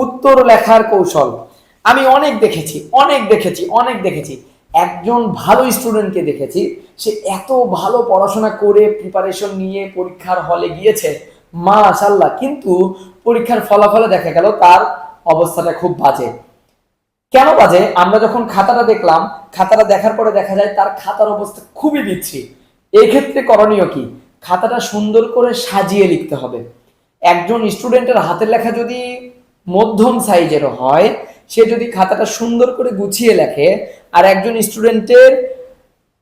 উত্তর লেখার কৌশল আমি অনেক দেখেছি। একজন ভালো স্টুডেন্টকে দেখেছি, সে এত ভালো পড়াশোনা করে প্রিপারেশন নিয়ে পরীক্ষার হলে গিয়েছে মাশাআল্লাহ, কিন্তু পরীক্ষার ফলাফলে দেখা গেল তার অবস্থাটা খুব বাজে। কেন বাজে? আমরা যখন খাতাটা দেখলাম, খাতাটা দেখার পরে দেখা যায় তার খাতার অবস্থা খুবই বিচ্ছিরি। এই ক্ষেত্রে করণীয় কি? খাতাটা সুন্দর করে সাজিয়ে লিখতে হবে। একজন স্টুডেন্টের হাতের লেখা যদি মধ্যম সাইজের হয়, সে যদি খাতাটা সুন্দর করে গুছিয়ে লেখে, আর একজন স্টুডেন্টের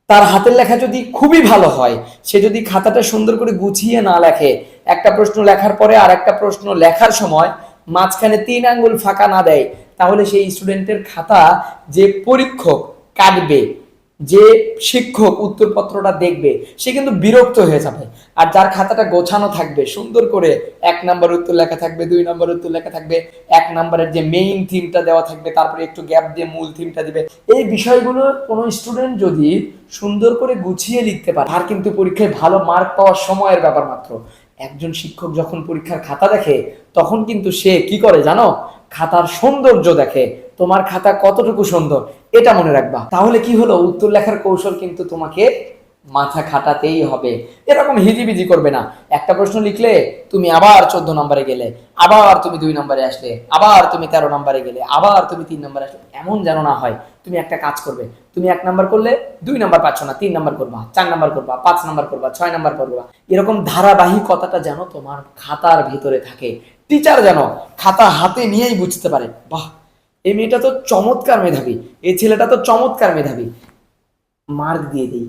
তার হাতের লেখা যদি খুবই ভালো হয়, সে যদি খাতাটা সুন্দর করে গুছিয়ে না লেখে, একটা প্রশ্ন লেখার পরে আর একটা প্রশ্ন লেখার সময় মাঝখানে 3 আঙ্গুল ফাঁকা না দেয়, তাহলে সেই স্টুডেন্টের খাতা যে পরীক্ষক কাটবে, যে শিক্ষক উত্তরপত্রটা দেখবে, সে কিন্তু বিরক্ত হয়ে যাবে। আর যার খাতাটা গোছানো থাকবে, সুন্দর করে 1 নাম্বার উত্তর লেখা থাকবে, 2 নাম্বার উত্তর লেখা থাকবে, 1 নাম্বারের যে মেইন থিমটা দেওয়া থাকবে, তারপরে একটু গ্যাপ দিয়ে মূল থিমটা দিবে, এই বিষয়গুলো কোনো স্টুডেন্ট যদি সুন্দর করে গুছিয়ে লিখতে পারে, আর কিন্তু পরীক্ষায় ভালো মার্ক পাওয়ার সময়ের ব্যাপার মাত্র। একজন শিক্ষক যখন পরীক্ষার খাতা দেখে, তখন কিন্তু সে কি করে জানো? খাতার সৌন্দর্য দেখে, তোমার খাতা কতটুকু সুন্দর এটা মনে রাখবা। তাহলে কি হলো? উত্তর লেখার কৌশল কিন্তু তোমাকে মাথা খাটাতেই হবে। এরকম হিজিবিজি করবে না। একটা প্রশ্ন লিখলে তুমি আবার 14 নম্বরে গেলে, আবার তুমি 2 নম্বরে আসলে, আবার তুমি 13 নম্বরে গেলে, আবার তুমি 3 নম্বরে আসলে, এমন যেন না হয়। তুমি একটা কাজ করবে, তুমি 1 নাম্বার করলে 2 নাম্বার পাচ্ছ না, 3 নাম্বার করবা, 4 নাম্বার করবা, 5 নাম্বার করবা, 6 নাম্বার করবা। এরকম ধারাবাহিকতাটা যেন তোমার খাতার ভিতরে থাকে। টিচার যেন খাতা হাতে নিয়েই বুঝতে পারে, বাহ, এই মেয়েটা তো চমৎকার মেধাবী, এই ছেলেটা তো চমৎকার মেধাবী, মার্ক দিয়ে দিই।